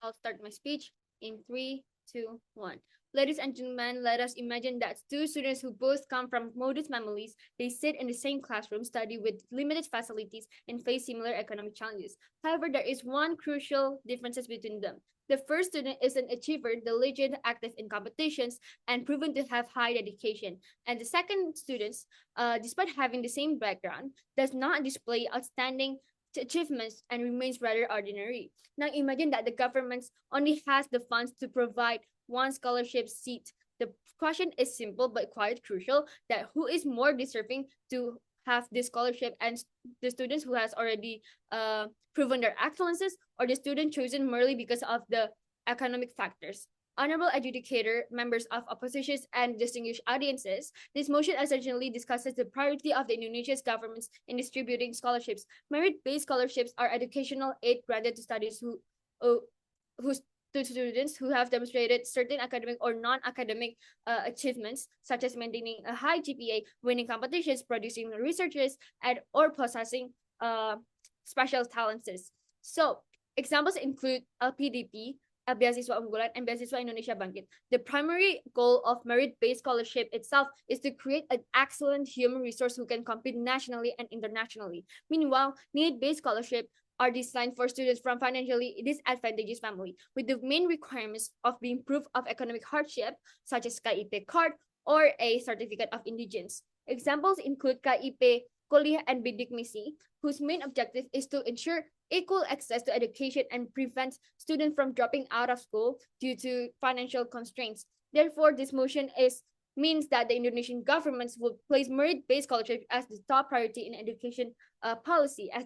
I'll start my speech in 3, 2, 1. Ladies and gentlemen, let us imagine that two students who both come from modest families, they sit in the same classroom, study with limited facilities, and face similar economic challenges. However, there is one crucial difference between them. The first student is an achiever, diligent, active in competitions, and proven to have high dedication. And the second student, despite having the same background, does not display outstanding achievements and remains rather ordinary. Now imagine that the government only has the funds to provide one scholarship seat. The question is simple but quite crucial, that who is more deserving to have this scholarship, and the students who has already proven their excellences, or the student chosen merely because of the economic factors. Honorable adjudicator, members of oppositions, and distinguished audiences, this motion essentially discusses the priority of the Indonesia's government in distributing scholarships. Merit-based scholarships are educational aid granted to studies to students who have demonstrated certain academic or non-academic achievements, such as maintaining a high GPA, winning competitions, producing researchers, and or possessing special talents. So examples include LPDP, beasiswa unggulan, and beasiswa Indonesia Bangkit. The primary goal of merit-based scholarship itself is to create an excellent human resource who can compete nationally and internationally. Meanwhile, need-based scholarship are designed for students from financially disadvantaged family, with the main requirements of being proof of economic hardship, such as KIP card or a certificate of indigence. Examples include KIP Kuliah and Bidik Misi, whose main objective is to ensure equal access to education and prevent students from dropping out of school due to financial constraints. Therefore, this motion means that the Indonesian government will place merit-based scholarship as the top priority in education policy, as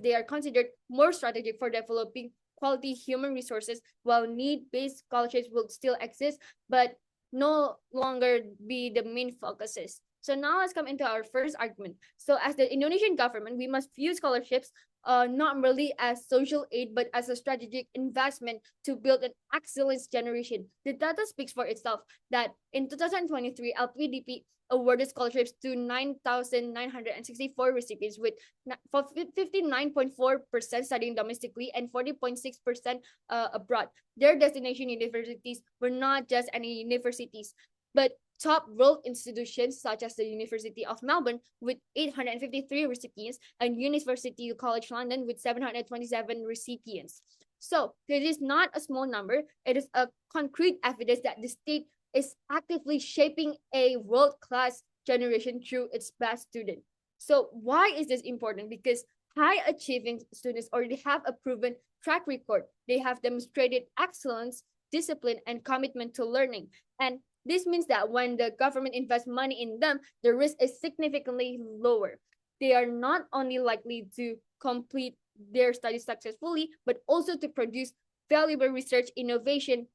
they are considered more strategic for developing quality human resources, while need-based scholarships will still exist, but no longer be the main focuses. So now let's come into our first argument. So as the Indonesian government, we must view scholarships not merely as social aid, but as a strategic investment to build an excellence generation. The data speaks for itself that in 2023, LPDP awarded scholarships to 9,964 recipients, with 59.4% studying domestically and 40.6% abroad. Their destination universities were not just any universities, but top world institutions such as the University of Melbourne with 853 recipients and University College London with 727 recipients. So this is not a small number. It is a concrete evidence that the state is actively shaping a world-class generation through its best student. So why is this important? Because high achieving students already have a proven track record. They have demonstrated excellence, discipline, and commitment to learning. And this means that when the government invests money in them, the risk is significantly lower. They are not only likely to complete their studies successfully, but also to produce valuable research, innovation,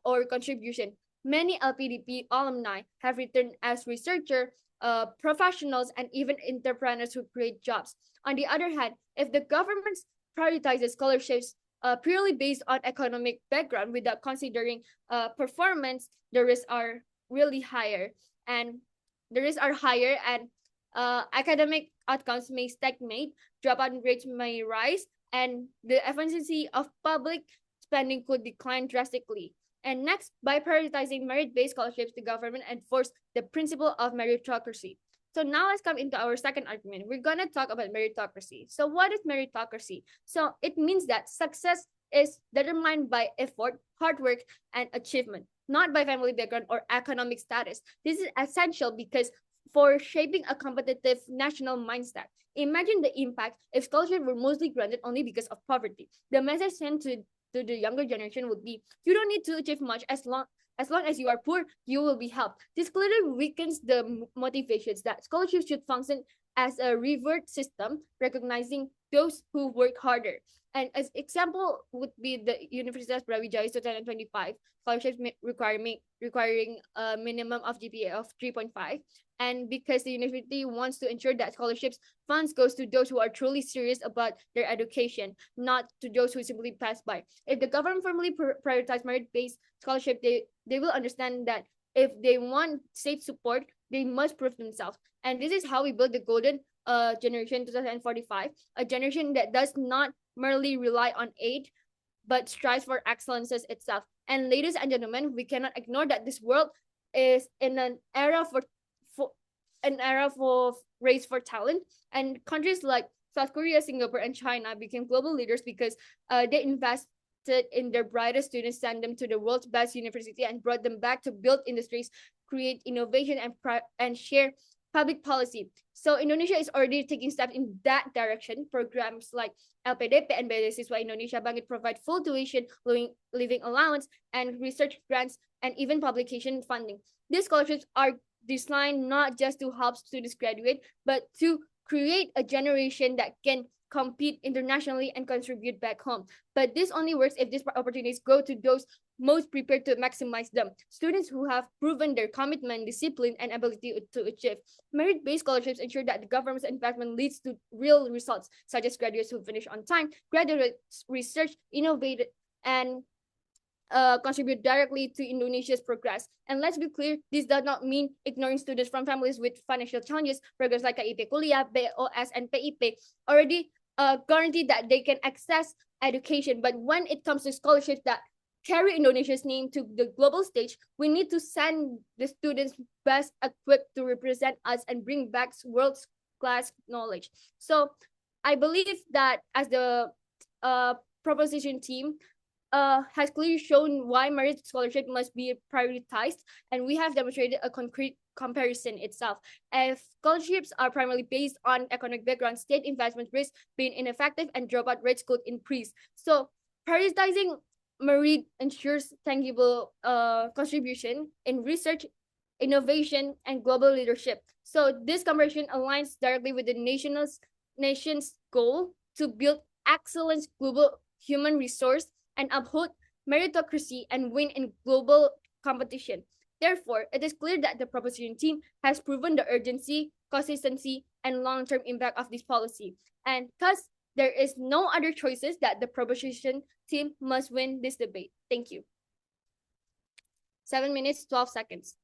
or contribution. Many LPDP alumni have returned as researchers, professionals, and even entrepreneurs who create jobs. On the other hand, if the government prioritizes scholarships purely based on economic background without considering performance, the risks are really higher, and academic outcomes may stagnate, dropout rates may rise, and the efficiency of public spending could decline drastically. And next, by prioritizing merit-based scholarships, the government enforced the principle of meritocracy. So now let's come into our second argument. We're going to talk about meritocracy. So what is meritocracy? So it means that success is determined by effort, hard work, and achievement, not by family background or economic status. This is essential because for shaping a competitive national mindset. Imagine the impact if scholarships were mostly granted only because of poverty. The message sent to the younger generation would be, you don't need to achieve much as long as you are poor, you will be helped. This clearly weakens the motivations that scholarships should function as a reward system, recognizing those who work harder. And as example would be the Universitas Brawijaya 2025 scholarships requiring a minimum of GPA of 3.5. And because the university wants to ensure that scholarships funds goes to those who are truly serious about their education, not to those who simply pass by. If the government firmly prioritize merit-based scholarship, they will understand that if they want state support, they must prove themselves. And this is how we build the golden generation 2045, a generation that does not merely rely on aid, but strives for excellences itself. And ladies and gentlemen, we cannot ignore that this world is in an era for an era for race for talent, and countries like South Korea, Singapore, and China became global leaders because they invested in their brightest students, sent them to the world's best university, and brought them back to build industries, create innovation, and share public policy. So Indonesia is already taking steps in that direction. Programs like LPDP and beasiswa Indonesia Bangkit provide full tuition, living allowance, and research grants, and even publication funding. These scholarships are designed not just to help students graduate, but to create a generation that can compete internationally and contribute back home. But this only works if these opportunities go to those most prepared to maximize them. Students who have proven their commitment, discipline, and ability to achieve. Merit-based scholarships ensure that the government's investment leads to real results, such as graduates who finish on time, graduates research, innovate, and contribute directly to Indonesia's progress. And let's be clear, this does not mean ignoring students from families with financial challenges. Programs like KIP Kuliah, BOS, and PIP already guarantee that they can access education. But when it comes to scholarships that carry Indonesia's name to the global stage, we need to send the students best equipped to represent us and bring back world-class knowledge. So I believe that as the proposition team, has clearly shown why merit scholarship must be prioritized, and we have demonstrated a concrete comparison itself. If scholarships are primarily based on economic background, state investment risk being ineffective and dropout rates could increase. So prioritizing merit ensures tangible contribution in research, innovation, and global leadership. So this comparison aligns directly with the nation's goal to build excellence global human resource and uphold meritocracy and win in global competition. Therefore, it is clear that the proposition team has proven the urgency, consistency, and long-term impact of this policy. And thus, there is no other choices that the proposition team must win this debate. Thank you. 7 minutes, 12 seconds.